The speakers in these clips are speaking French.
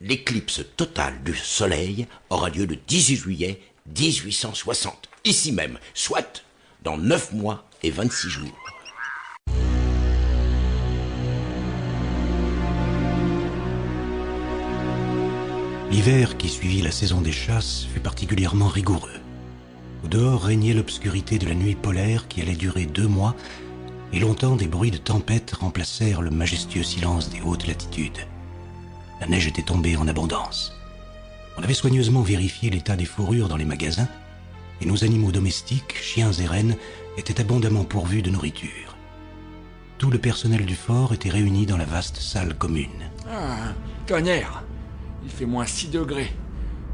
l'éclipse totale du soleil aura lieu le 18 juillet 1860, ici même, soit dans 9 mois et 26 jours. L'hiver qui suivit la saison des chasses fut particulièrement rigoureux. Au dehors régnait l'obscurité de la nuit polaire qui allait durer 2 mois, et longtemps des bruits de tempête remplacèrent le majestueux silence des hautes latitudes. La neige était tombée en abondance. On avait soigneusement vérifié l'état des fourrures dans les magasins, et nos animaux domestiques, chiens et rennes, étaient abondamment pourvus de nourriture. Tout le personnel du fort était réuni dans la vaste salle commune. Ah, tonnerre! Il fait moins 6 degrés,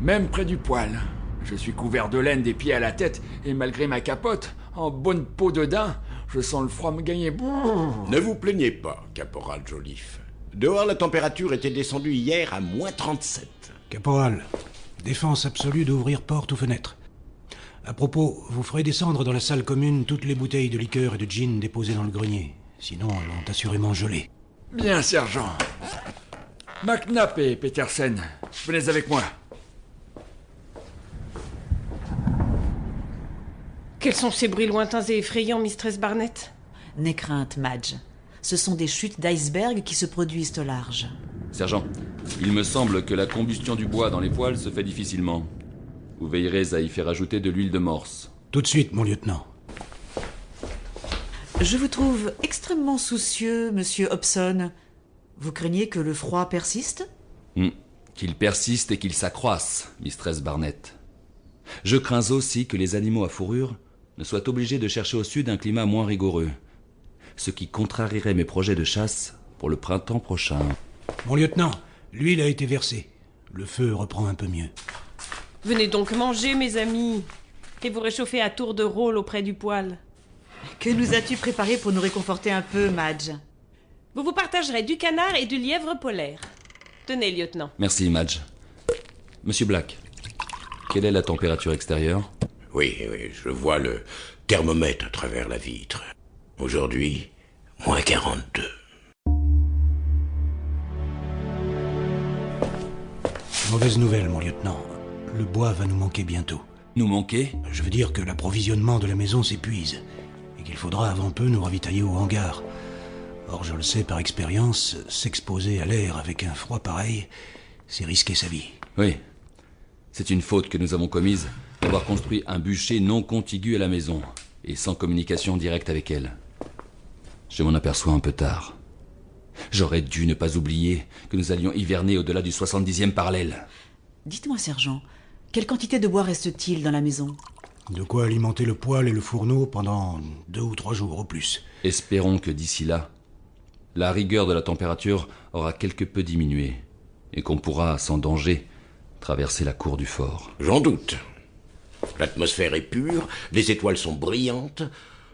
même près du poêle. Je suis couvert de laine des pieds à la tête, et malgré ma capote, en bonne peau de daim, je sens le froid me gagner. Ne vous plaignez pas, caporal Joliffe. Dehors, la température était descendue hier à moins 37. Caporal, défense absolue d'ouvrir porte ou fenêtre. À propos, vous ferez descendre dans la salle commune toutes les bouteilles de liqueur et de gin déposées dans le grenier. Sinon, elles vont assurément geler. Bien, sergent. McNabb et Petersen, venez avec moi. Quels sont ces bruits lointains et effrayants, Mistress Barnett? N'aie crainte, Madge. Ce sont des chutes d'iceberg qui se produisent au large. Sergent, il me semble que la combustion du bois dans les poêles se fait difficilement. Vous veillerez à y faire ajouter de l'huile de morse. Tout de suite, mon lieutenant. Je vous trouve extrêmement soucieux, monsieur Hobson. Vous craignez que le froid persiste ? Qu'il persiste et qu'il s'accroisse, Mistress Barnett. Je crains aussi que les animaux à fourrure ne soient obligés de chercher au sud un climat moins rigoureux, ce qui contrarierait mes projets de chasse pour le printemps prochain. Mon lieutenant, l'huile a été versée. Le feu reprend un peu mieux. Venez donc manger, mes amis, et vous réchauffer à tour de rôle auprès du poêle. Que nous as-tu préparé pour nous réconforter un peu, Madge ? Vous partagerez du canard et du lièvre polaire. Tenez, lieutenant. Merci, Madge. Monsieur Black, quelle est la température extérieure ? Oui, je vois le thermomètre à travers la vitre. Aujourd'hui, moins 42. Mauvaise nouvelle, mon lieutenant. Le bois va nous manquer bientôt. Nous manquer ? Je veux dire que l'approvisionnement de la maison s'épuise et qu'il faudra avant peu nous ravitailler au hangar. Or, je le sais par expérience, s'exposer à l'air avec un froid pareil, c'est risquer sa vie. Oui. C'est une faute que nous avons commise d'avoir construit un bûcher non contigu à la maison et sans communication directe avec elle. Je m'en aperçois un peu tard. J'aurais dû ne pas oublier que nous allions hiverner au-delà du 70e parallèle. Dites-moi, sergent, quelle quantité de bois reste-t-il dans la maison ? De quoi alimenter le poêle et le fourneau pendant 2 ou 3 jours au plus. Espérons que d'ici là, la rigueur de la température aura quelque peu diminué et qu'on pourra, sans danger, traverser la cour du fort. J'en doute. L'atmosphère est pure, les étoiles sont brillantes,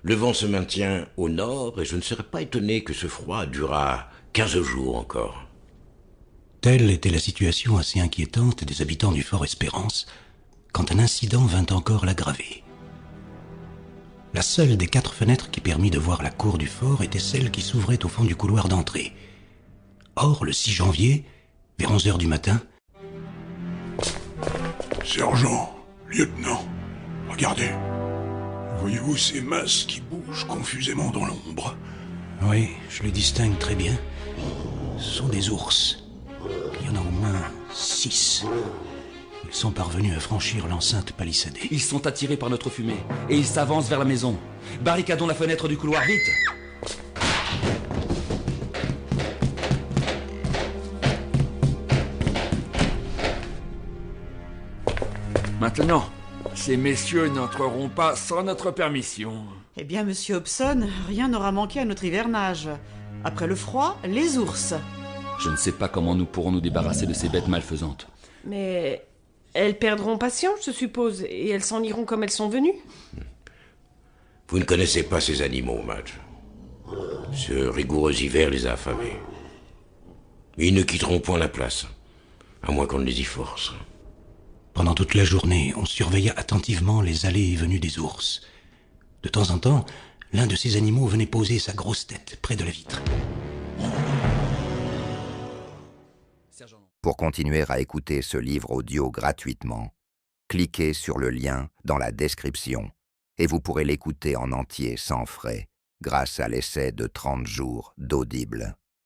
le vent se maintient au nord et je ne serais pas étonné que ce froid durera 15 jours encore. Telle était la situation assez inquiétante des habitants du fort Espérance quand un incident vint encore l'aggraver. La seule des 4 fenêtres qui permit de voir la cour du fort était celle qui s'ouvrait au fond du couloir d'entrée. Or, le 6 janvier, vers 11 heures du matin... Sergent, lieutenant, regardez. Voyez-vous ces masses qui bougent confusément dans l'ombre ? Oui, je les distingue très bien. Ce sont des ours. Il y en a au moins 6. Ils sont parvenus à franchir l'enceinte palissadée. Ils sont attirés par notre fumée et ils s'avancent vers la maison. Barricadons la fenêtre du couloir, vite! Maintenant, ces messieurs n'entreront pas sans notre permission. Eh bien, monsieur Hobson, rien n'aura manqué à notre hivernage. Après le froid, les ours. Je ne sais pas comment nous pourrons nous débarrasser de ces bêtes malfaisantes. Mais elles perdront patience, je suppose, et elles s'en iront comme elles sont venues. Vous ne connaissez pas ces animaux, Madge. Ce rigoureux hiver les a affamés. Ils ne quitteront point la place, à moins qu'on ne les y force. Pendant toute la journée, on surveilla attentivement les allées et venues des ours. De temps en temps, l'un de ces animaux venait poser sa grosse tête près de la vitre. Sergent. Pour continuer à écouter ce livre audio gratuitement, cliquez sur le lien dans la description et vous pourrez l'écouter en entier sans frais grâce à l'essai de 30 jours d'Audible.